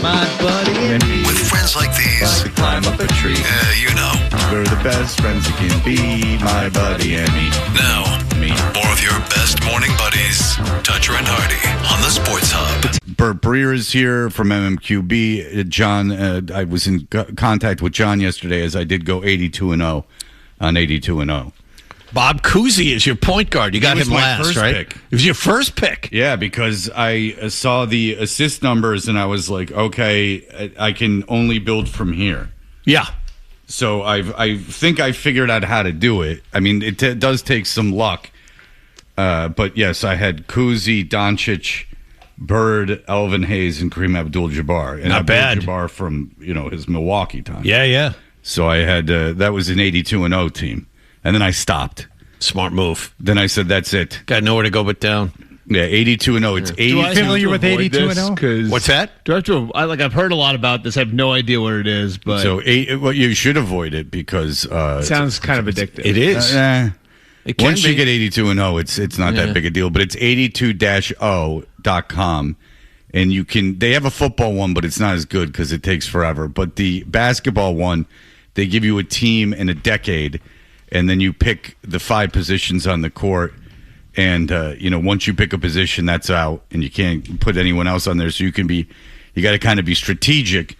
my buddy and me. With friends like these. About to climb up a tree. You know. We're the best friends that can be, my buddy and me. Now, more of your best morning buddies. Toucher and Hardy on the Sports Hub. Breer is here from MMQB. John, I was in contact with John yesterday as I did go 82-0 on 82-0. Bob Cousy is your point guard. You got him last, right? Pick. It was your first pick. Yeah, because I saw the assist numbers and I was like, okay, I can only build from here. Yeah. So I think I figured out how to do it. I mean, it does take some luck. But yes, I had Cousy, Doncic, Bird, Elvin Hayes, and Kareem Abdul-Jabbar. And Not bad. Abdul-Jabbar from, his Milwaukee time. Yeah. So I had, that was an 82-0 team. And then I stopped. Smart move. Then I said, that's it. Got nowhere to go but down. Yeah, 82-0. It's 82. Do I familiar with 82-0? What's that? Do I have to? I've heard a lot about this. I have no idea what it is, but So you should avoid it because it sounds kind of addictive. It is. It once you get 82-0, it's not that big a deal. But it's 82-0.com, and they have a football one, but it's not as good because it takes forever. But the basketball one, they give you a team in a decade, and then you pick the 5 positions on the court. And, once you pick a position, that's out, and you can't put anyone else on there. So you got to kind of be strategic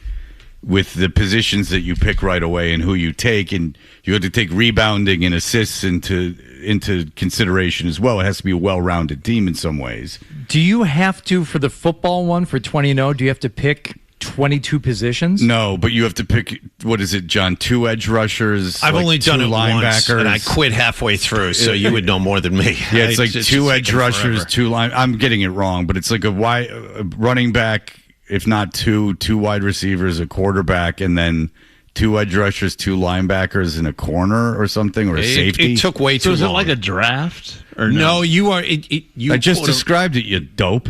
with the positions that you pick right away and who you take. And you have to take rebounding and assists into consideration as well. It has to be a well-rounded team in some ways. Do you have to, for the football one, for 20-0, do you have to pick 22 positions? No, but you have to pick, what is it, John? 2 edge rushers. I've only done it linebackers. once, and I quit halfway through, so you would know more than me. Yeah, it's like 2 edge rushers, forever. 2 line. I'm getting it wrong, but it's like a running back, if not 2 wide receivers, a quarterback, and then 2 edge rushers, 2 linebackers, and a corner or something, or a safety. It took way too long. So is it like a draft? Or no, you are. I just described it, you dope.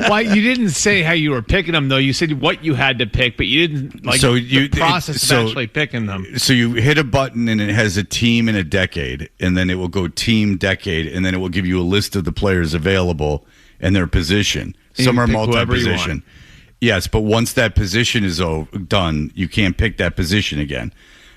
Why you didn't say how you were picking them though? You said what you had to pick, but you didn't the process of actually picking them. So you hit a button and it has a team in a decade, and then it will go team decade, and then it will give you a list of the players available and their position. And some are multi-position. Yes, but once that position is done, you can't pick that position again.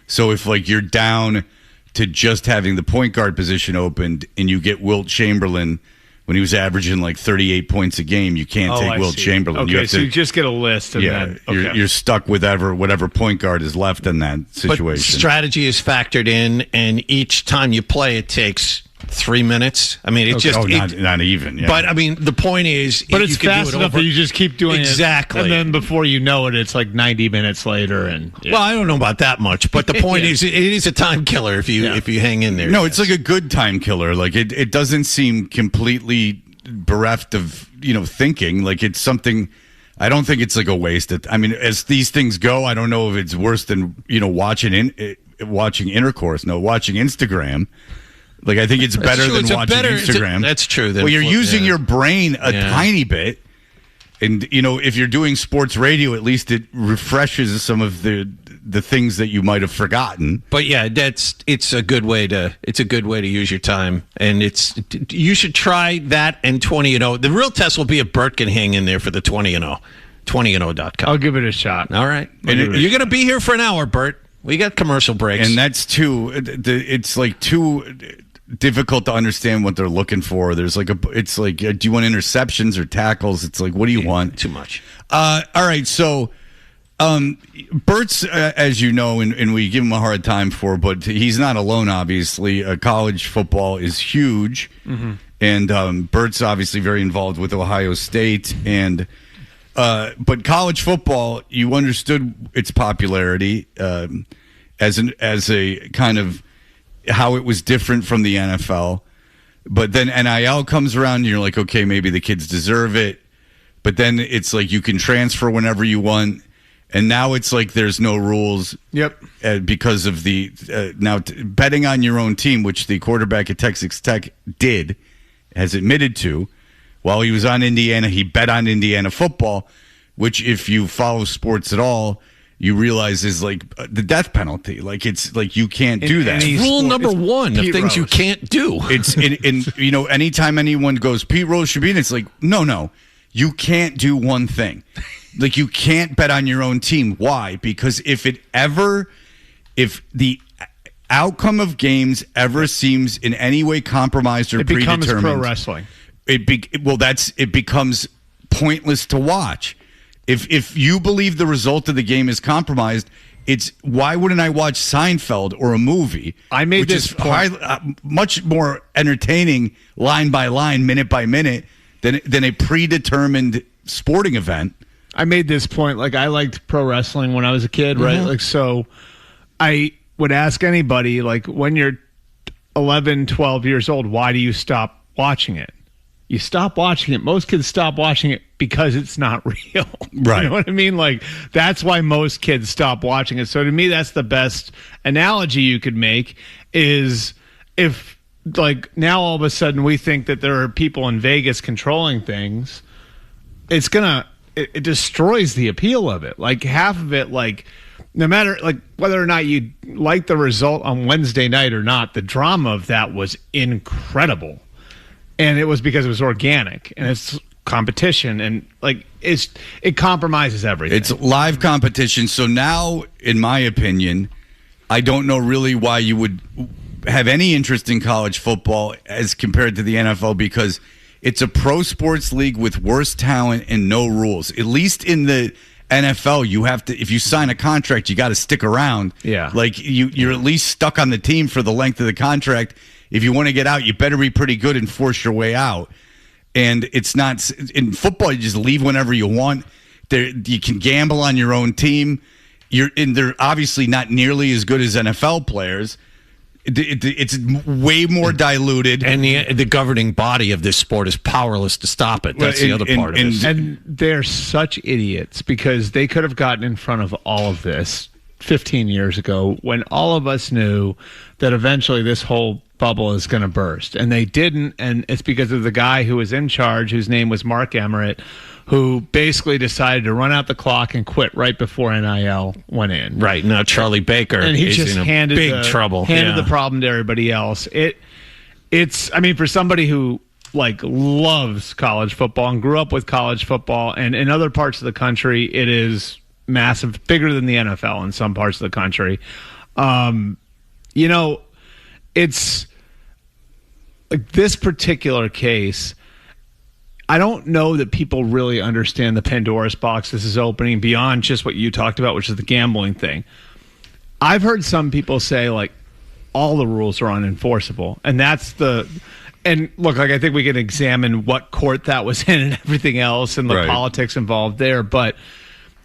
So if you're down to just having the point guard position opened, and you get Wilt Chamberlain. When he was averaging 38 points a game, you can't take Wilt Chamberlain. Okay, so you just get a list. And then, you're stuck with whatever point guard is left in that situation. But strategy is factored in, and each time you play, it takes 3 minutes. I mean, it's not even. Yeah. But I mean, the point is, but it's fast enough that you just keep doing exactly. it, and then before you know it, it's 90 minutes later. And well, I don't know about that much, but the point is, it is a time killer if you hang in there. No, it's like a good time killer. It doesn't seem completely bereft of thinking. It's something. I don't think it's a waste. As these things go, I don't know if it's worse than watching intercourse. No, watching Instagram. I think it's better than watching Instagram. That's true. Well, you're using your brain a tiny bit. And, if you're doing sports radio, at least it refreshes some of the things that you might have forgotten. But yeah, it's a good way to use your time. And you should try that and 20-0. The real test will be if Bert can hang in there for the 20-0. 20-0.com. I'll give it a shot. All right. And you're going to be here for an hour, Bert. We got commercial breaks. And that's too difficult to understand what they're looking for. There's do you want interceptions or tackles? It's what do you want? Too much. All right. So, Bert's, as you know, and we give him a hard time for, but he's not alone, obviously. College football is huge. Mm-hmm. And Bert's obviously very involved with Ohio State. And but college football, you understood its popularity as a kind of how it was different from the NFL. But then NIL comes around and you're like, okay, maybe the kids deserve it. But then it's you can transfer whenever you want. And now it's there's no rules. Yep. Because of the betting on your own team, which the quarterback at Texas Tech has admitted to. While he was on Indiana, he bet on Indiana football, which if you follow sports at all, you realize is the death penalty. It's you can't do that. Rule number 1 of things you can't do. It's anytime anyone goes, Pete Rose should be in, it's no. you can't do one thing. Like, you can't bet on your own team. Why? Because if the outcome of games ever seems in any way compromised or predetermined, it becomes pro wrestling. It becomes pointless to watch. If you believe the result of the game is compromised, it's why wouldn't I watch Seinfeld or a movie? I made which this is point. Much more entertaining, line by line, minute by minute, than a predetermined sporting event. I made this point. Like, I liked pro wrestling when I was a kid, right? Like, so I would ask anybody, like, when you're 11, 12 years old, why do you stop watching it? You stop watching it. Most kids stop watching it because it's not real. Right. You know what I mean? Like, that's why most kids stop watching it. So to me, that's the best analogy you could make is if, like, now all of a sudden we think that there are people in Vegas controlling things, it destroys the appeal of it. Like, half of it, like, no matter, like, whether or not you like the result on Wednesday night or not, the drama of that was incredible. And it was because it was organic and it's competition, and like it compromises everything. It's live competition. So now, in my opinion, I don't know really why you would have any interest in college football as compared to the NFL, because it's a pro sports league with worse talent and no rules. At least in the NFL, you have to, if you sign a contract, you got to stick around. Yeah. Like you're at least stuck on the team for the length of the contract. If you want to get out, you better be pretty good and force your way out. And it's not in football. You just leave whenever you want. You can gamble on your own team. They're obviously not nearly as good as NFL players. It's way more diluted, and the governing body of this sport is powerless to stop it. That's the other part of it. And they're such idiots because they could have gotten in front of all of this 15 years ago when all of us knew that eventually this whole bubble is going to burst, and they didn't. And it's because of the guy who was in charge, whose name was Mark Emmert, who basically decided to run out the clock and quit right before NIL went in. Right now, Charlie Baker and he is just in handed big trouble. Handed the problem to everybody else. It's. I mean, for somebody who like loves college football and grew up with college football, and in other parts of the country, it is massive, bigger than the NFL in some parts of the country. You know, it's like this particular case. I don't know that people really understand the Pandora's box this is opening beyond just what you talked about, which is the gambling thing. I've heard some people say, like, all the rules are unenforceable. And and look, like, I think we can examine what court that was in and everything else and the politics involved there. But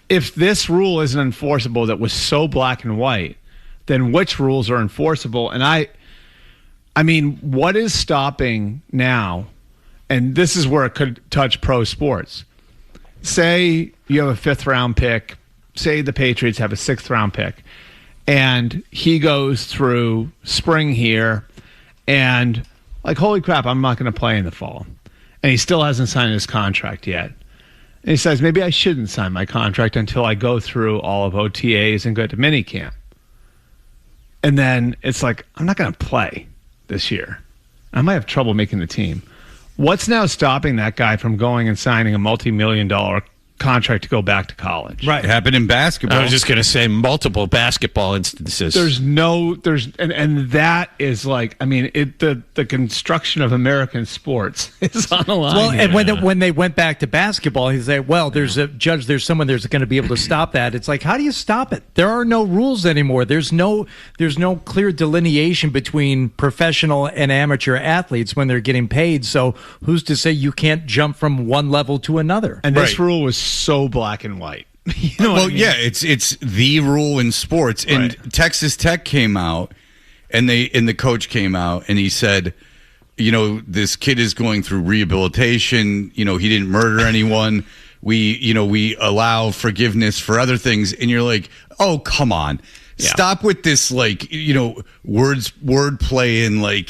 if this rule isn't enforceable that was so black and white, then which rules are enforceable? And I mean, what is stopping now? And this is where it could touch pro sports. Say you have a 5th round pick. Say the Patriots have a 6th round pick. And he goes through spring here and, like, holy crap, I'm not going to play in the fall. And he still hasn't signed his contract yet. And he says, maybe I shouldn't sign my contract until I go through all of OTAs and go to minicamp. And then it's like, I'm not going to play this year. I might have trouble making the team. What's now stopping that guy from going and signing a multi-million-dollar contract to go back to college? Right. It happened in basketball. I was just going to say multiple basketball instances. And that is like, I mean, the construction of American sports is on the line. Well, and when they went back to basketball, he said, well, there's a judge, there's someone there's going to be able to stop that. It's like, how do you stop it? There are no rules anymore. There's no clear delineation between professional and amateur athletes when they're getting paid. So who's to say you can't jump from one level to another? And this rule was so black and white. You know well, I mean? yeah, it's the rule in sports. And Texas Tech came out, and the coach came out, and he said, you know, this kid is going through rehabilitation. You know, he didn't murder anyone. We allow forgiveness for other things. And you're like, oh, come on. Yeah. Stop with this, like, you know, wordplay and like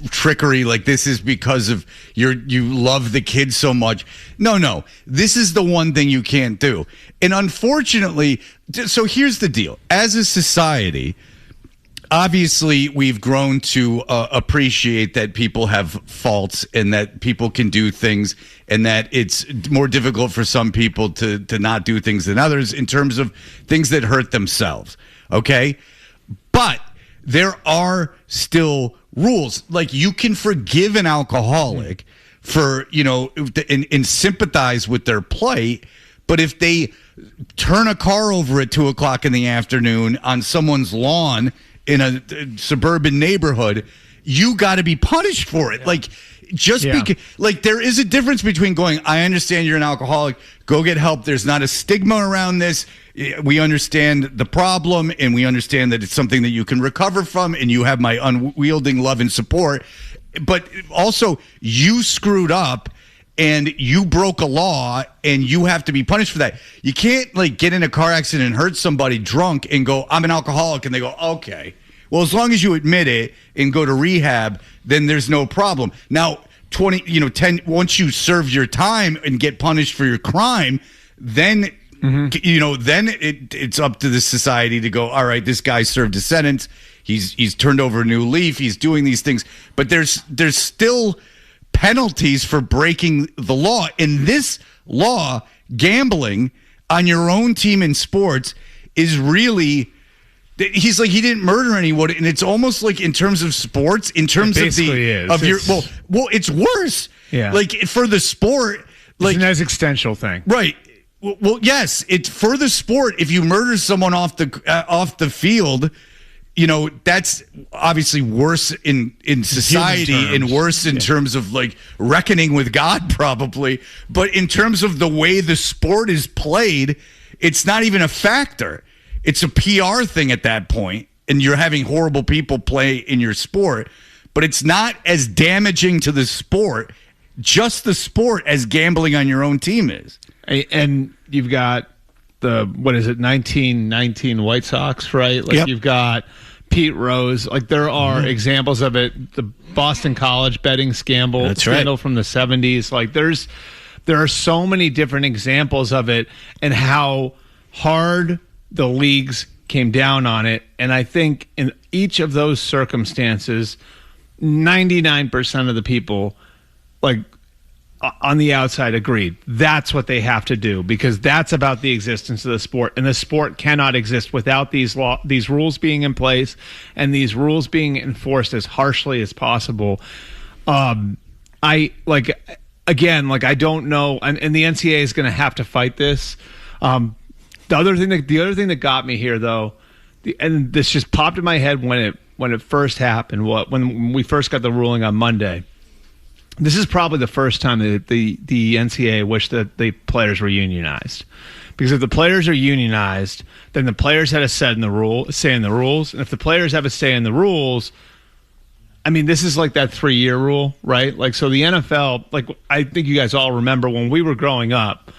trickery. Like, this is because of you love the kid so much. No, this is the one thing you can't do. And unfortunately, so here's the deal: as a society, obviously we've grown to appreciate that people have faults and that people can do things and that it's more difficult for some people to not do things than others in terms of things that hurt themselves. Okay. But there are still rules. Like, you can forgive an alcoholic for, and sympathize with their plight. But if they turn a car over at 2:00 in the afternoon on someone's lawn in a suburban neighborhood, you got to be punished for it. Like, because, like, there is a difference between going, I understand you're an alcoholic, go get help. There's not a stigma around this. We understand the problem, and we understand that it's something that you can recover from, and you have my unwielding love and support. But also, you screwed up, and you broke a law, and you have to be punished for that. You can't, like, get in a car accident and hurt somebody drunk and go, I'm an alcoholic, and they go, okay. Well, as long as you admit it and go to rehab, then there's no problem. Now, 10, once you serve your time and get punished for your crime, then then it's up to the society to go, all right, this guy served his sentence. He's turned over a new leaf. He's doing these things. But there's still penalties for breaking the law. In this law, gambling on your own team in sports is really... He's like, he didn't murder anyone, and it's almost like, in terms of sports, in terms of your well, it's worse. Yeah, like, for the sport, like, it's an existential thing, right? Well, yes, it's for the sport. If you murder someone off the field, that's obviously worse in society and worse in terms of, like, reckoning with God, probably. But in terms of the way the sport is played, it's not even a factor. It's a PR thing at that point, and you're having horrible people play in your sport, but it's not as damaging to the sport, just the sport, as gambling on your own team is. And you've got the 1919 White Sox, right? Like, yep. You've got Pete Rose. Like, there are examples of it. The Boston College betting scandal from the 70s. Like, there are so many different examples of it, and how hard the leagues came down on it. And I think in each of those circumstances, 99% of the people, like, on the outside, agreed that's what they have to do, because that's about the existence of the sport, and the sport cannot exist without these rules being in place and these rules being enforced as harshly as possible. I don't know, and the NCAA is going to have to fight this. The other thing that got me here, though, and this just popped in my head when it first happened, when we first got the ruling on Monday. This is probably the first time that the NCAA wished that the players were unionized, because if the players are unionized, then the players had a say in the rules, and if the players have a say in the rules, I mean, this is like that 3-year rule, right? Like, so the NFL, like, I think you guys all remember when we were growing up,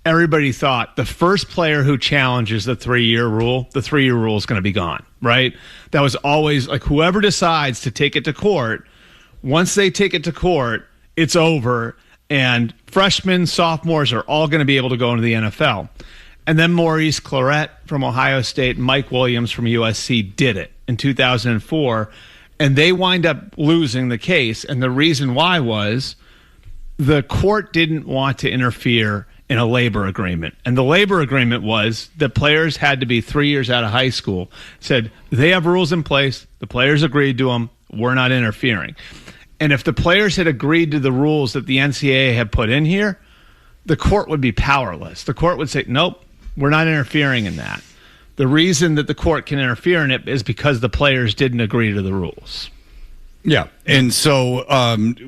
everybody thought the first player who challenges the 3-year rule is going to be gone, right? That was always, like, whoever decides to take it to court, once they take it to court, it's over, and freshmen, sophomores are all going to be able to go into the NFL. And then Maurice Clarett from Ohio State and Mike Williams from USC did it in 2004, and they wind up losing the case. And the reason why was the court didn't want to interfere in a labor agreement. And the labor agreement was the players had to be 3 years out of high school. Said they have rules in place. The players agreed to them. We're not interfering. And if the players had agreed to the rules that the NCAA had put in here, the court would be powerless. The court would say, nope, we're not interfering in that. The reason that the court can interfere in it is because the players didn't agree to the rules. Yeah, and so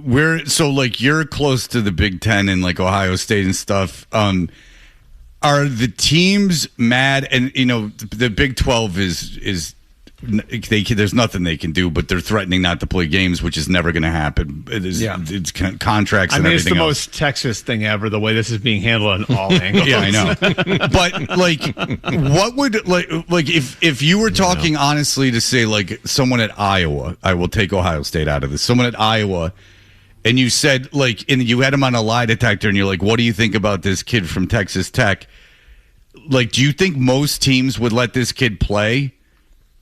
you're close to the Big Ten and, like, Ohio State and stuff. Are the teams mad? And the Big 12 is there's nothing they can do, but they're threatening not to play games, which is never going to happen. It's contracts. And it's the else. most Texas thing ever. The way this is being handled on all angles. Yeah, I know. But, like, what would like if you were talking honestly to say, like, someone at Iowa, I will take Ohio State out of this. Someone at Iowa, and you said, like, and you had him on a lie detector, and you're like, what do you think about this kid from Texas Tech? Like, do you think most teams would let this kid play?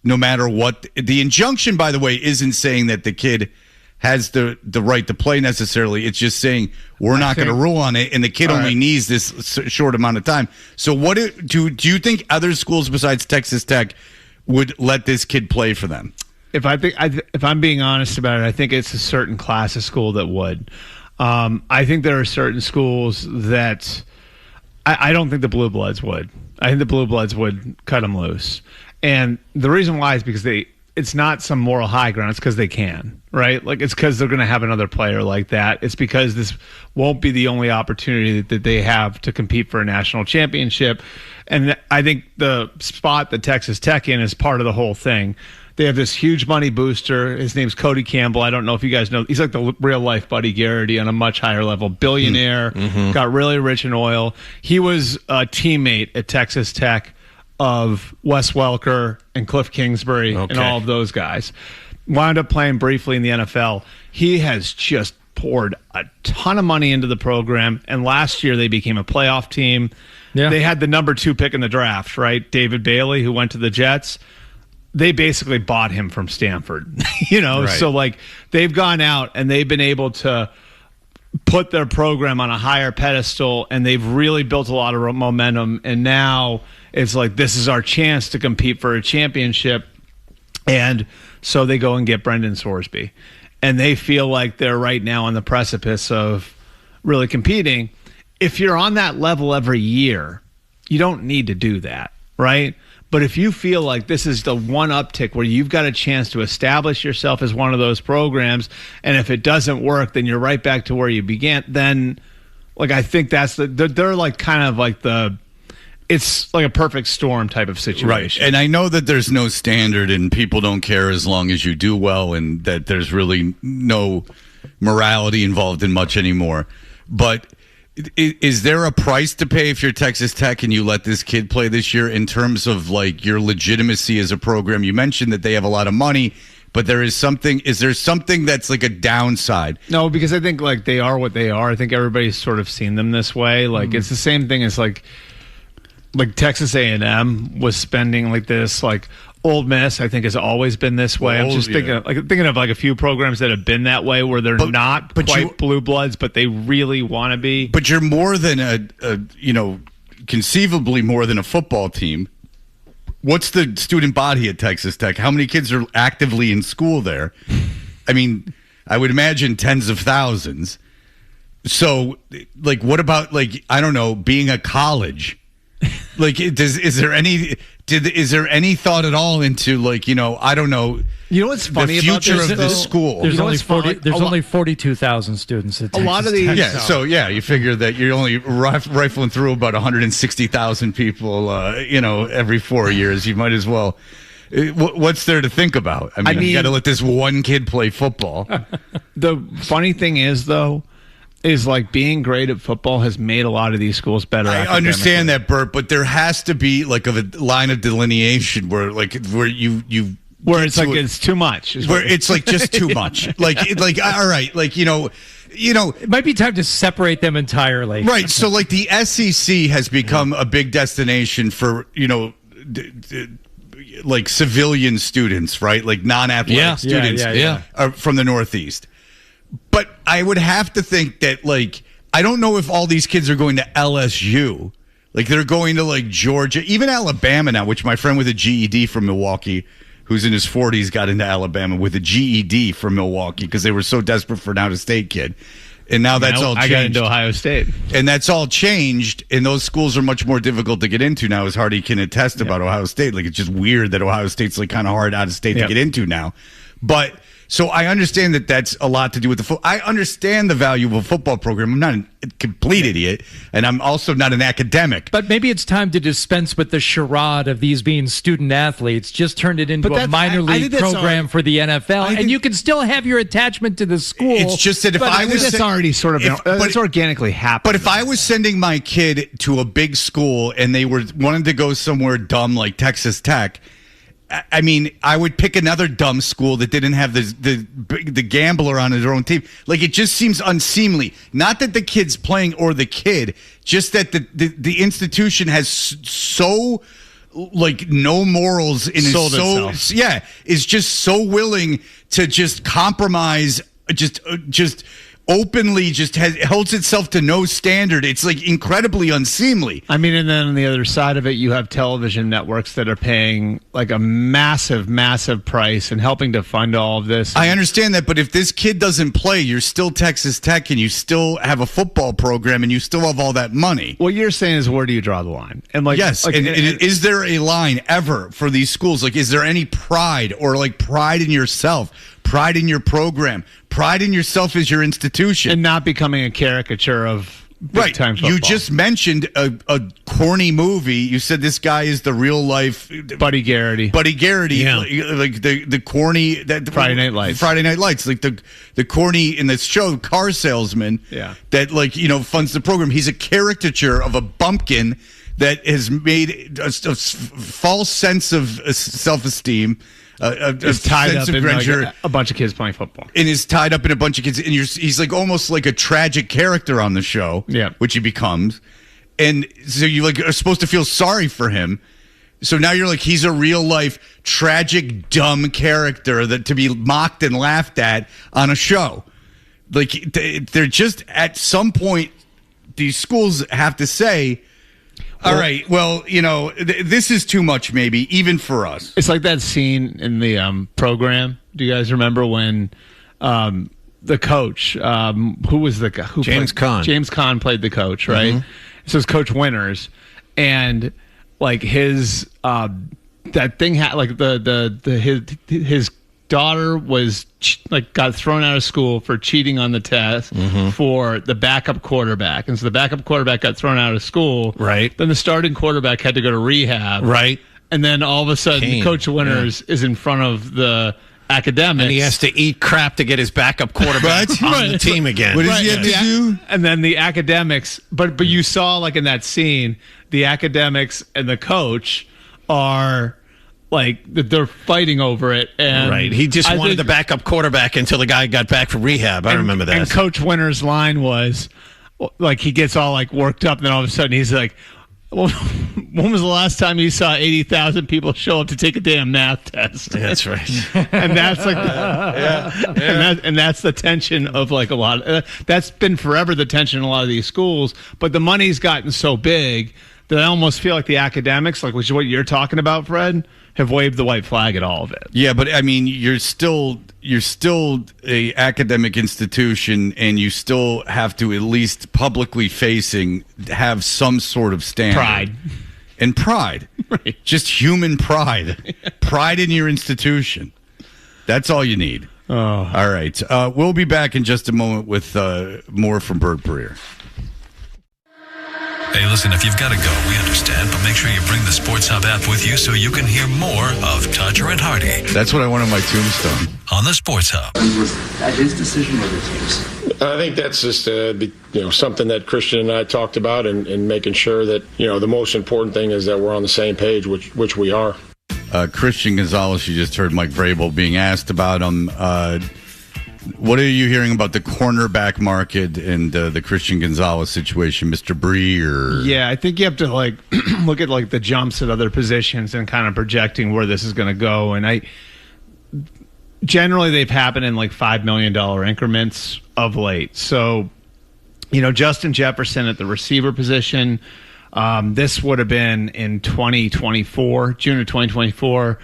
no matter what. The injunction, by the way, isn't saying that the kid has the right to play necessarily. It's just saying we're not going to rule on it, and the kid only needs this short amount of time. So what do you think other schools besides Texas Tech would let this kid play for them? If I'm being honest about it, I think it's a certain class of school that would. I think there are certain schools that I don't think the Blue Bloods would. I think the Blue Bloods would cut them loose. And the reason why is because it's not some moral high ground. It's because they can, right? Like, it's because they're going to have another player like that. It's because this won't be the only opportunity that they have to compete for a national championship. And I think the spot that Texas Tech in is part of the whole thing. They have this huge money booster. His name's Cody Campbell. I don't know if you guys know. He's like the real life Buddy Garrity on a much higher level. Billionaire, got really rich in oil. He was a teammate at Texas Tech of Wes Welker and Cliff Kingsbury and all of those guys. Wound up playing briefly in the NFL. He has just poured a ton of money into the program, and last year they became a playoff team. Yeah. They had the number 2 pick in the draft, right? David Bailey, who went to the Jets. They basically bought him from Stanford, So like they've gone out and they've been able to put their program on a higher pedestal, and they've really built a lot of momentum. And now it's like, this is our chance to compete for a championship. And so they go and get Brendan Sorsby, and they feel like they're right now on the precipice of really competing. If you're on that level every year, you don't need to do that, right? But if you feel like this is the one uptick where you've got a chance to establish yourself as one of those programs, and if it doesn't work, then you're right back to where you began, then like I think that's they're like kind of like it's like a perfect storm type of situation. Right. And I know that there's no standard and people don't care as long as you do well, and that there's really no morality involved in much anymore. But is there a price to pay if you're Texas Tech and you let this kid play this year in terms of like your legitimacy as a program? You mentioned that they have a lot of money, but is there something that's like a downside? No, because I think like they are what they are. I think everybody's sort of seen them this way. Like it's the same thing as like Texas A&M was spending like this, like Old Miss, I think, has always been this way. I'm just thinking of like a few programs that have been that way where they're not quite blue bloods, but they really want to be. But you're more than conceivably more than a football team. What's the student body at Texas Tech? How many kids are actively in school there? I mean, I would imagine tens of thousands. So, like, what about I don't know, being a college? Like, is there any thought at all into I don't know? You know what's funny the future about this, of this school? There's only 42,000 students at Texas a lot of these. Yeah, you figure that you're only rifling through about 160,000 people, every 4 years. You might as well. What's there to think about? I mean, you got to let this one kid play football. The funny thing is, though, is like being great at football has made a lot of these schools better. I understand that, Bert, but there has to be like a line of delineation where you where it's like it's too much. Where it's like just too much. Like all right, it might be time to separate them entirely. Right. So like the SEC has become a big destination for like civilian students, right? Like non-athletic students from the Northeast. But I would have to think that, I don't know if all these kids are going to LSU. Like, they're going to, Georgia, even Alabama now, which my friend with a GED from Milwaukee, who's in his 40s, got into Alabama with a GED from Milwaukee because they were so desperate for an out-of-state kid. And now that's all changed. I got into Ohio State. And that's all changed, and those schools are much more difficult to get into now, as Hardy can attest about Ohio State. Like, it's just weird that Ohio State's, kind of hard out-of-state to get into now. But... So I understand that that's a lot to do with the football. I understand the value of a football program. I'm not a complete idiot, and I'm also not an academic. But maybe it's time to dispense with the charade of these being student athletes. Just turn it into a minor league program for the NFL, and you can still have your attachment to the school. It's just that if I was... That's already sort of... it's organically happened. But if I was sending my kid to a big school and they wanted to go somewhere dumb like Texas Tech... I mean, I would pick another dumb school that didn't have the gambler on their own team. Like, it just seems unseemly. Not that the kid's playing or the kid, just that the institution has so like no morals and Sold itself. is just so willing to just compromise, just openly just holds itself to no standard. It's like incredibly unseemly. I mean, and then on the other side of it, you have television networks that are paying like a massive, massive price and helping to fund all of this. I understand that, but if this kid doesn't play, you're still Texas Tech and you still have a football program and you still have all that money. What you're saying is, where do you draw the line? And like, yes, and is there a line ever for these schools? Like, is there any pride or like pride in yourself, pride in your program, pride in yourself as your institution, and not becoming a caricature of big time football? You just mentioned a corny movie. You said this guy is the real life Buddy Garrity. Yeah. Like the corny Friday Night Lights, like the corny in this show car salesman. Yeah. That funds the program. He's a caricature of a bumpkin that has made a false sense of self-esteem. Is tied up in like a bunch of kids playing football, and is tied up in a bunch of kids, and he's like almost like a tragic character on the show, which he becomes, and so you like are supposed to feel sorry for him. So now you're like, he's a real life tragic dumb character that to be mocked and laughed at on a show. Like they're just at some point, these schools have to say, all right, well, this is too much, maybe, even for us. It's like that scene in the program. Do you guys remember when the coach, who was the guy? James Caan. James Caan played the coach, right? Mm-hmm. So it's Coach Winters. And, like, his, that thing, his daughter was got thrown out of school for cheating on the test for the backup quarterback, and so the backup quarterback got thrown out of school. Right. Then the starting quarterback had to go to rehab. Right. And then all of a sudden, Coach Winters is in front of the academics, and he has to eat crap to get his backup quarterback on the team again. What does he have to do? And then the academics, but you saw like in that scene, the academics and the coach are. Like they're fighting over it, and right. He just wanted the backup quarterback until the guy got back from rehab. I remember that. And Coach Winters' line was, like, he gets all like worked up, and then all of a sudden he's like, well, "When was the last time you saw 80,000 people show up to take a damn math test?" That's right. And that's like, and that's the tension of like a lot. That's been forever the tension in a lot of these schools, but the money's gotten so big that I almost feel like the academics, like which is what you're talking about, Fred, have waved the white flag at all of it. Yeah, but I mean, you're still a academic institution, and you still have to at least publicly facing have some sort of standard. Pride. Right. Just human pride. Pride in your institution. That's all you need. Oh. All right. We'll be back in just a moment with more from Breer. Hey, listen, if you've got to go, we understand, but make sure you bring the Sports Hub app with you so you can hear more of Todger and Hardy. That's what I want on my tombstone. On the Sports Hub. Was that his decision or the team's? I think that's just something that Christian and I talked about, and making sure that the most important thing is that we're on the same page, which we are. Christian Gonzalez, you just heard Mike Vrabel being asked about him. What are you hearing about the cornerback market and the Christian Gonzalez situation, Mr. Breer? Yeah, I think you have to like look at like the jumps at other positions and kind of projecting where this is going to go. And generally they've happened in like $5 million increments of late. So, Justin Jefferson at the receiver position, this would have been in 2024, June of 2024.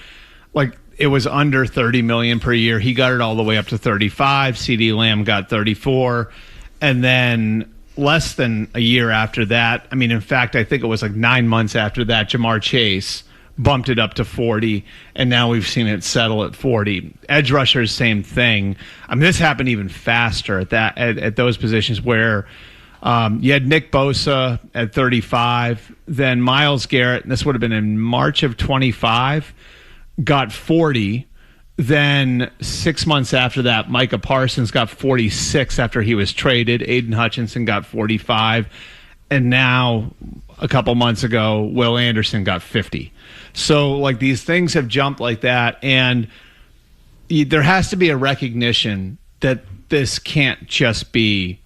Like, it was under $30 million per year. He got it all the way up to 35. CeeDee Lamb got 34. And then less than a year after that, I mean, in fact, I think it was like 9 months after that, Jamar Chase bumped it up to 40. And now we've seen it settle at 40. Edge rushers, same thing. I mean, this happened even faster at those positions where you had Nick Bosa at 35. Then Myles Garrett, and this would have been in March of 25, got 40. Then 6 months after that, Micah Parsons got 46 after he was traded. Aiden Hutchinson got 45. And now, a couple months ago, Will Anderson got 50. So, like, these things have jumped like that. And there has to be a recognition that this can't just be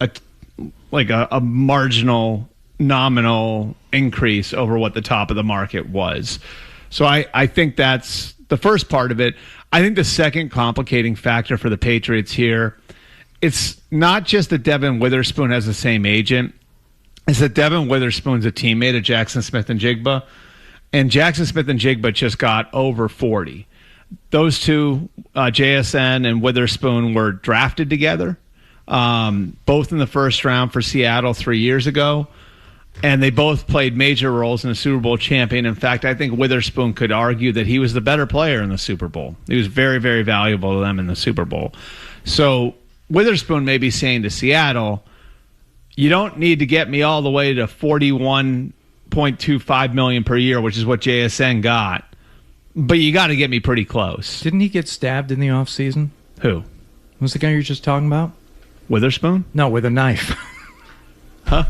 a marginal nominal increase over what the top of the market was. So I think that's the first part of it. I think the second complicating factor for the Patriots here, it's not just that Devin Witherspoon has the same agent. It's that Devin Witherspoon's a teammate of Jackson Smith-Njigba, and Jackson Smith-Njigba just got over 40. Those two, JSN and Witherspoon, were drafted together, both in the first round for Seattle 3 years ago, and they both played major roles in the Super Bowl champion. In fact, I think Witherspoon could argue that he was the better player in the Super Bowl. He was very, very valuable to them in the Super Bowl. So Witherspoon may be saying to Seattle, you don't need to get me all the way to $41.25 million per year, which is what JSN got, but you got to get me pretty close. Didn't he get stabbed in the offseason? Who? Was the guy you're just talking about? Witherspoon? No, with a knife. Huh?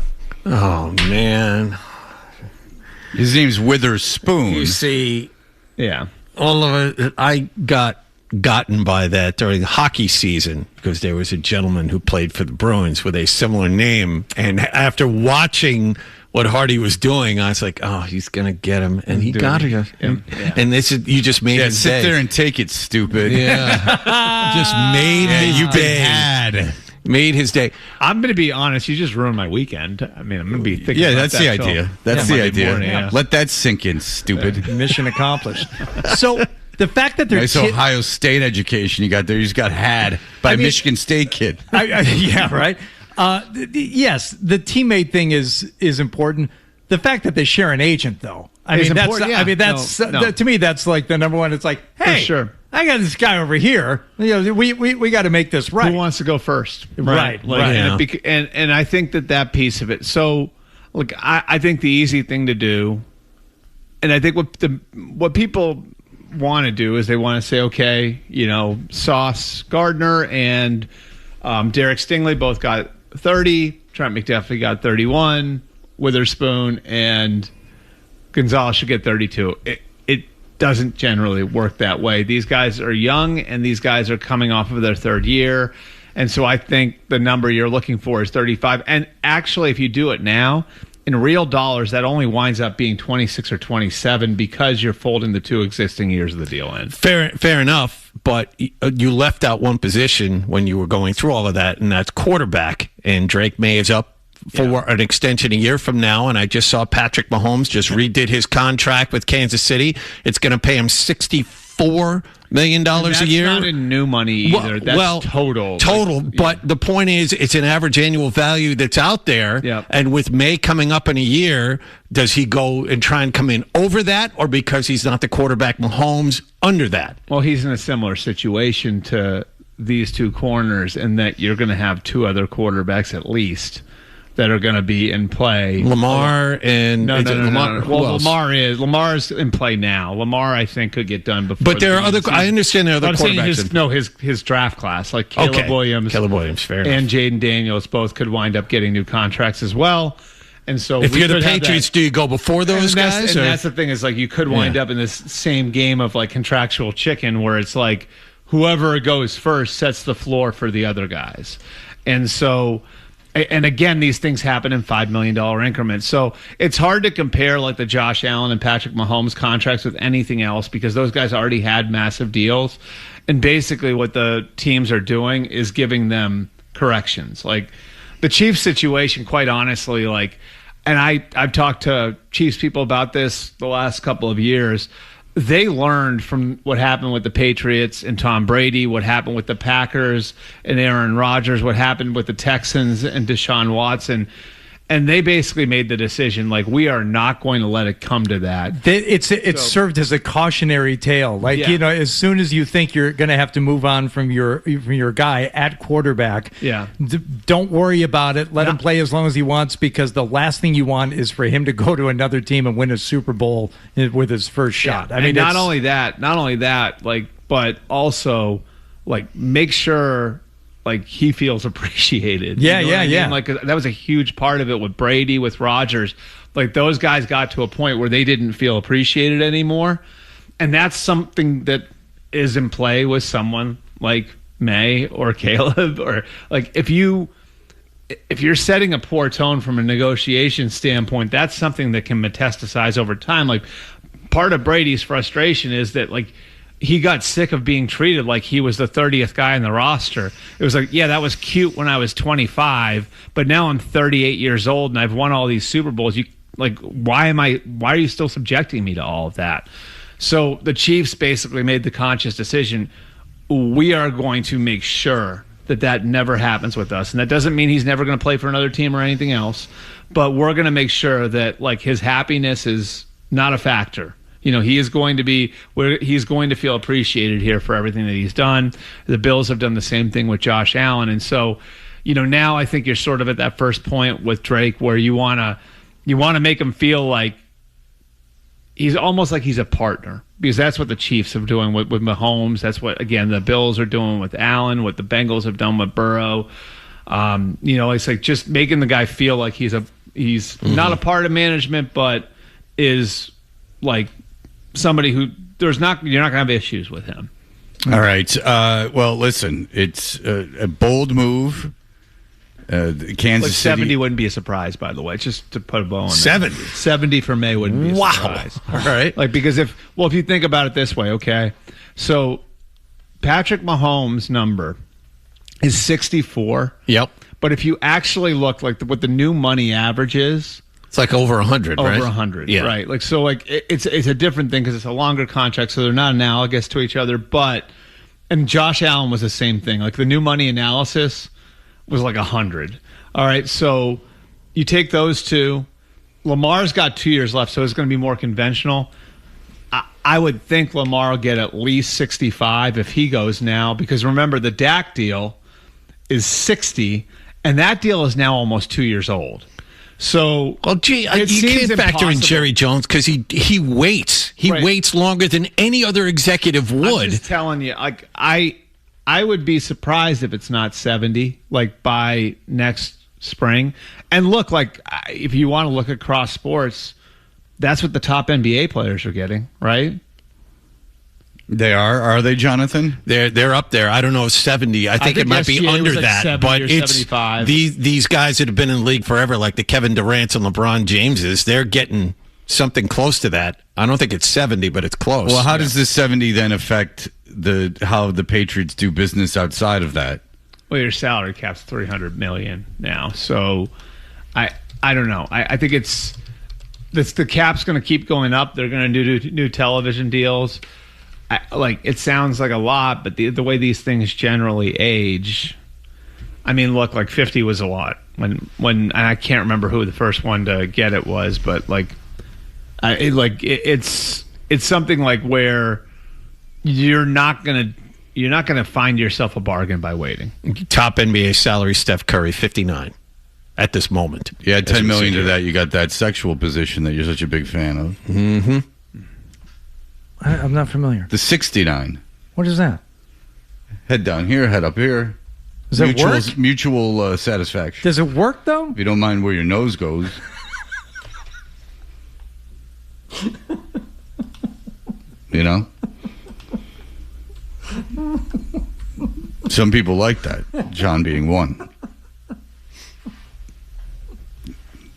Oh, man. His name's Witherspoon. You see, Yeah. all of it, I gotten by that during the hockey season because there was a gentleman who played for the Bruins with a similar name. And after watching what Hardy was doing, I was like, oh, he's going to get him. And he got him. Yeah. And this is, you just made his sit day. there and take it, stupid. Yeah. Just made his you've day. been had. Made his day. I'm going to be honest. You just ruined my weekend. I mean, I'm going to be thinking about That's that the till idea. That's the Monday idea. morning, yeah. Let that sink in, stupid. Mission accomplished. So the fact that they're Nice Ohio State education you got there. You just got had by a Michigan State kid. yeah, right. Yes, the teammate thing is important. The fact that they share an agent, though, It's important, yeah. To me, that's like the number one. It's like, hey, sure. I got this guy over here. You know, we got to make this right. Who wants to go first? Right. And I think that piece of it. So, look, I think the easy thing to do, and I think what people want to do is they want to say, okay, you know, Sauce Gardner and Derek Stingley both got 30. Trent McDuffie got 31. Witherspoon and Gonzalez should get 32. It doesn't generally work that way. These guys are young, and these guys are coming off of their third year. And so I think the number you're looking for is 35. And actually, if you do it now, in real dollars, that only winds up being 26 or 27 because you're folding the two existing years of the deal in. Fair enough, but you left out one position when you were going through all of that, and that's quarterback. And Drake Maye is up for an extension a year from now, and I just saw Patrick Mahomes just redid his contract with Kansas City. It's going to pay him $64 million a year. That's not in new money either. That's total. But the point is, it's an average annual value that's out there. Yep. And with May coming up in a year, does he go and try and come in over that, or because he's not the quarterback, Mahomes under that? Well, he's in a similar situation to these two corners in that you're going to have two other quarterbacks at least that are going to be in play. Lamar and... No. Well, else? Lamar's in play now. Lamar, I think, could get done before. But there are other... I understand there are other quarterbacks. His draft class, like Caleb Williams. Caleb Williams, fair enough. And Jaden Daniels both could wind up getting new contracts as well. And so if you're the Patriots, do you go before those guys? And that's the thing, is like you could wind up in this same game of like contractual chicken where it's like whoever goes first sets the floor for the other guys. And so... And again, these things happen in $5 million increments. So it's hard to compare like the Josh Allen and Patrick Mahomes contracts with anything else because those guys already had massive deals. And basically what the teams are doing is giving them corrections. Like the Chiefs situation, quite honestly, like, and I've talked to Chiefs people about this the last couple of years. They learned from what happened with the Patriots and Tom Brady, what happened with the Packers and Aaron Rodgers, what happened with the Texans and Deshaun Watson. And they basically made the decision, like, we are not going to let it come to that. It's served as a cautionary tale. Like, you know, as soon as you think you're going to have to move on from your guy at quarterback, don't worry about it. Let him play as long as he wants, because the last thing you want is for him to go to another team and win a Super Bowl with his first shot. I mean, not only that, like, but also, like, make sure, like, he feels appreciated. Yeah, you know yeah. I mean? Like, that was a huge part of it with Brady, with Rodgers. Like, those guys got to a point where they didn't feel appreciated anymore. And that's something that is in play with someone like May or Caleb, or like if you if you're setting a poor tone from a negotiation standpoint, that's something that can metastasize over time. Like, part of Brady's frustration is that, like, he got sick of being treated like he was the 30th guy in the roster. It was like, yeah, that was cute when I was 25, but now I'm 38 years old and I've won all these Super Bowls. Why are you still subjecting me to all of that? So the Chiefs basically made the conscious decision, we are going to make sure that never happens with us. And that doesn't mean he's never going to play for another team or anything else, but we're going to make sure that, like, his happiness is not a factor. He's going to feel appreciated here for everything that he's done. The Bills have done the same thing with Josh Allen. And so, now I think you're sort of at that first point with Drake where you want to make him feel like he's almost like he's a partner, because that's what the Chiefs are doing with Mahomes. That's what, again, the Bills are doing with Allen, what the Bengals have done with Burrow. It's like just making the guy feel like he's not a part of management, but is like somebody who you're not going to have issues with him. All right. Well, listen, it's a bold move. Kansas 70 City wouldn't be a surprise, by the way, just to put a bow on 70 for May wouldn't be a surprise. All right. Because if you think about it this way, okay, so Patrick Mahomes' number is 64. Yep. But if you actually look like what the new money average is, it's like over 100, right? Over 100, yeah. Right. It's a different thing because it's a longer contract, so they're not analogous to each other. And Josh Allen was the same thing. Like, the new money analysis was like 100. All right, so you take those two. Lamar's got 2 years left, so it's going to be more conventional. I would think Lamar will get at least 65 if he goes now, because remember, the Dak deal is 60, and that deal is now almost 2 years old. So, you can't factor in Jerry Jones because he waits. He waits longer than any other executive would. I'm just telling you, like, I would be surprised if it's not 70, like, by next spring. And look, like, if you want to look across sports, that's what the top NBA players are getting, right? They are they, Jonathan? They're up there. I don't know, 70. I think it might be under like that, but it's 75. These guys that have been in the league forever, like the Kevin Durant's and LeBron Jameses, they're getting something close to that. I don't think it's 70, but it's close. Well, how does this 70 then affect how the Patriots do business outside of that? Well, your salary cap's $300 million now, so I don't know. I think the cap's going to keep going up. They're going to do new television deals. It sounds like a lot, but the way these things generally age, I mean, look, like 50 was a lot when I can't remember who the first one to get it was, but it's something like where you're not gonna find yourself a bargain by waiting. Top NBA salary, Steph Curry, 59 at this moment. You had $10 million to that. You got that sexual position that you're such a big fan of. Mm-hmm. I'm not familiar. The 69. What is that? Head down here, head up here. Does it work? Mutual satisfaction. Does it work, though? If you don't mind where your nose goes. You know? Some people like that, John being one.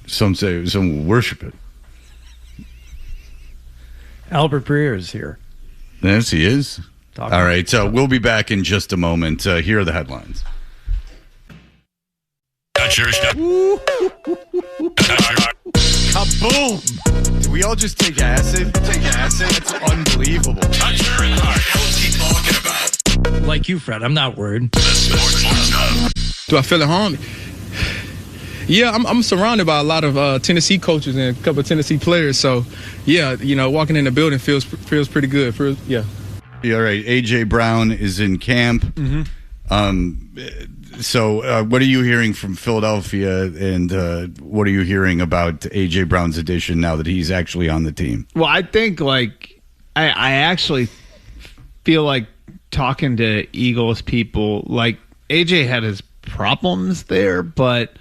Some will worship it. Albert Breer is here. Yes, he is. All right, so we'll be back in just a moment. Here are the headlines. Kaboom! Did we all just take acid? That's unbelievable. Toucher and Hart. What's he talking about? Like you, Fred. I'm not worried. Do I feel at home? Yeah, I'm surrounded by a lot of Tennessee coaches and a couple of Tennessee players. So, yeah, walking in the building feels pretty good. Yeah. All right. A.J. Brown is in camp. Mm-hmm. So what are you hearing from Philadelphia, and what are you hearing about A.J. Brown's addition now that he's actually on the team? Well, I think, I actually feel like talking to Eagles people, like, A.J. had his problems there, but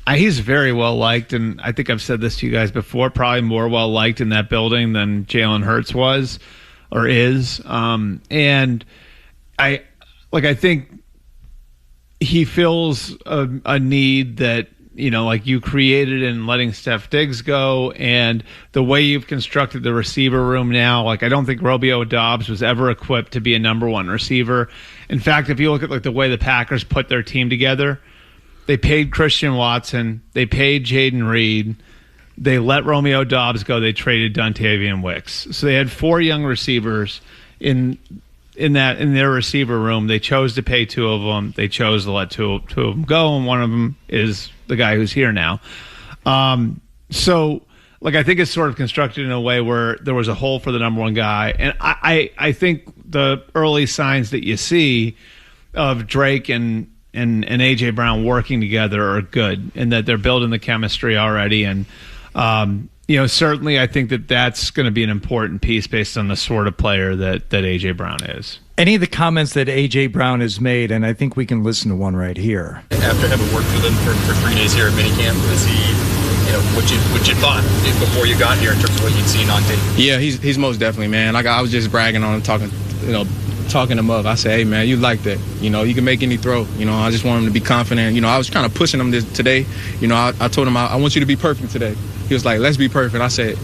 he's very well liked, and I think I've said this to you guys before, probably more well liked in that building than Jalen Hurts was or is. And I think he feels a need that, like you created in letting Steph Diggs go, and the way you've constructed the receiver room now, like I don't think Romeo Doubs was ever equipped to be a number one receiver. In fact, if you look at like the way the Packers put their team together, they paid Christian Watson, they paid Jaden Reed, they let Romeo Doubs go, they traded Dontavian Wicks. So they had 4 young receivers in their receiver room. They chose to pay 2 of them. They chose to let two of them go, and one of them is the guy who's here now. So, like, I think it's sort of constructed in a way where there was a hole for the number one guy, and I think the early signs that you see of Drake and AJ Brown working together are good, and that they're building the chemistry already, and certainly I think that that's going to be an important piece based on the sort of player that AJ Brown is. Any of the comments that AJ Brown has made, and I think we can listen to one right here. After having worked with him for 3 days here at Minicamp, is he, what you thought before you got here in terms of what you'd seen on tape? Yeah, he's most definitely, man. Like I was just bragging on him, talking him up. I said, hey, man, you like that. You can make any throw. I just want him to be confident. I was kind of pushing him today. I told him, I want you to be perfect today. He was like, let's be perfect. I said,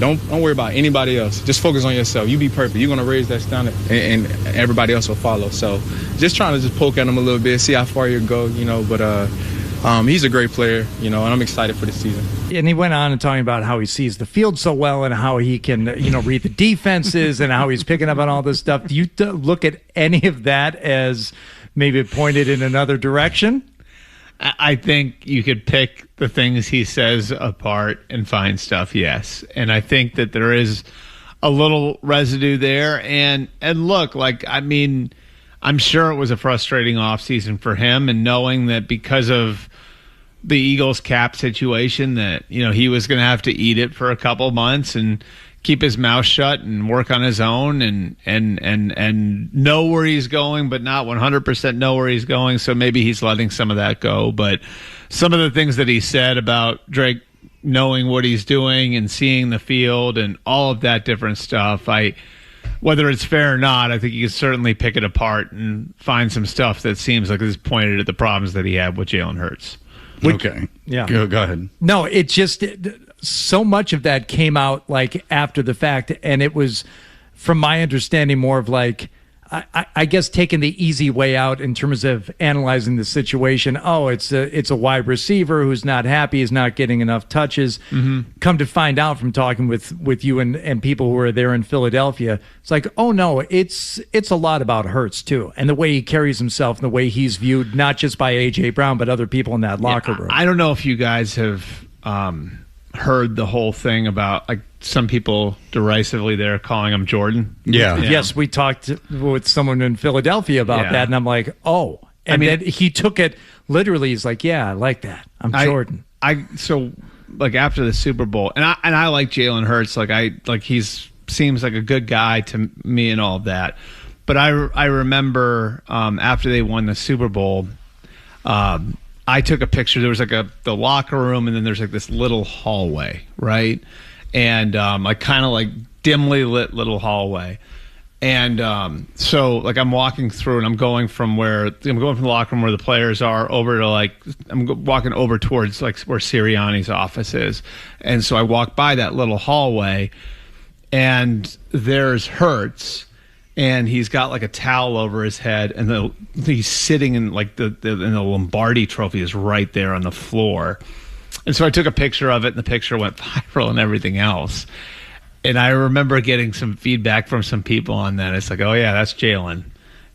don't worry about anybody else. Just focus on yourself. You be perfect. You're going to raise that standard, and everybody else will follow. So just trying to just poke at him a little bit, see how far you go, But he's a great player, and I'm excited for the season. And he went on and talking about how he sees the field so well and how he can, read the defenses and how he's picking up on all this stuff. Do you look at any of that as maybe pointed in another direction? I think you could pick the things he says apart and find stuff, yes. And I think that there is a little residue there. And look, I'm sure it was a frustrating offseason for him, and knowing that because of the Eagles cap situation that, he was going to have to eat it for a couple months and keep his mouth shut and work on his own and know where he's going, but not 100% know where he's going. So maybe he's letting some of that go. But some of the things that he said about Drake knowing what he's doing and seeing the field and all of that different stuff, whether it's fair or not, I think you can certainly pick it apart and find some stuff that seems like it's pointed at the problems that he had with Jalen Hurts. Okay. Yeah. Go ahead. No, it just so much of that came out like after the fact, and it was, from my understanding, more of like, I guess taking the easy way out in terms of analyzing the situation. Oh, it's a wide receiver who's not happy, he's not getting enough touches. Mm-hmm. Come to find out from talking with you and people who are there in Philadelphia, it's like, oh no, it's a lot about Hurts too, and the way he carries himself and the way he's viewed, not just by AJ Brown but other people in that locker room. I don't know if you guys have heard the whole thing about, like, some people derisively there calling him Jordan. Yeah. Yes, we talked with someone in Philadelphia about that, and I'm like, oh. And then he took it literally. He's like, yeah, I like that. I'm Jordan. So after the Super Bowl, and I like Jalen Hurts. He's seems like a good guy to me and all of that. But I remember after they won the Super Bowl, I took a picture. There was the locker room, and then there's this little hallway, right? And kind of dimly lit little hallway. And so I'm walking through, and I'm going from the locker room where the players are over to I'm walking over towards where Sirianni's office is. And so I walk by that little hallway, and there's Hurts, and he's got a towel over his head, and he's sitting in the Lombardi trophy is right there on the floor. And so I took a picture of it, and the picture went viral and everything else. And I remember getting some feedback from some people on that. It's like, oh yeah, that's Jalen.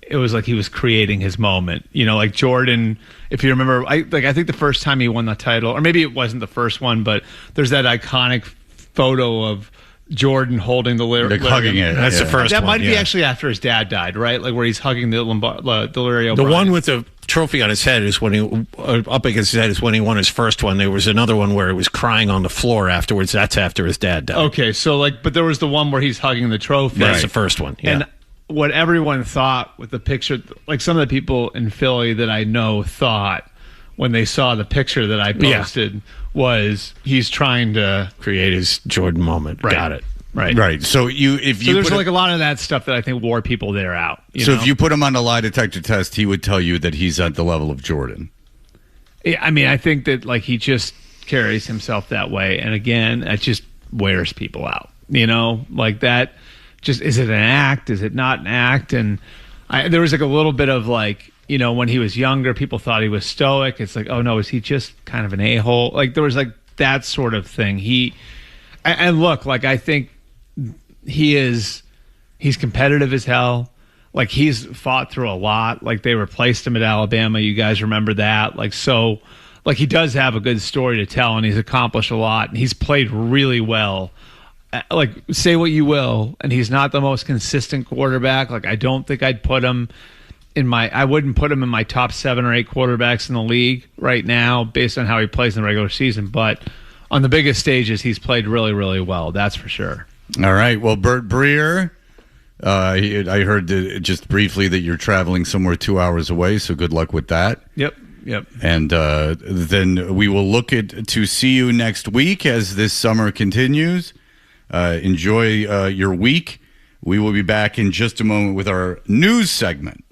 It was like he was creating his moment. Like Jordan, if you remember, I think the first time he won the title, or maybe it wasn't the first one, but there's that iconic photo of Jordan holding the hugging it. That's the first one. That might be actually after his dad died, right? Where he's hugging the Larry O'Brien. The one with the trophy on his head is when he up against his head is when he won his first one. There was another one where he was crying on the floor afterwards. That's after his dad died. Okay, so but there was the one where he's hugging the trophy. That's the first one. Yeah. And what everyone thought with the picture, some of the people in Philly that I know thought when they saw the picture that I posted was he's trying to create his Jordan moment. Right. Got it. Right. So there's like a lot of that stuff that I think wore people there out. So if you put him on a lie detector test, he would tell you that he's at the level of Jordan. Yeah, I mean, I think that like he just carries himself that way, and again, that just wears people out. Like that. Just is it an act? Is it not an act? And there was like a little bit of like, when he was younger, people thought he was stoic. It's like, oh no, is he just kind of an a-hole? Like there was like that sort of thing. And look, like I think he's competitive as hell. Like he's fought through a lot. Like they replaced him at Alabama. You guys remember that? Like, so like he does have a good story to tell, and he's accomplished a lot, and he's played really well. Like, say what you will, and he's not the most consistent quarterback. Like, I don't think I'd put him I wouldn't put him in my top 7 or 8 quarterbacks in the league right now based on how he plays in the regular season. But on the biggest stages, he's played really, really well. That's for sure. All right. Well, Breer, I heard just briefly that you're traveling somewhere 2 hours away, so good luck with that. Yep. And then we will look to see you next week as this summer continues. Enjoy your week. We will be back in just a moment with our news segment.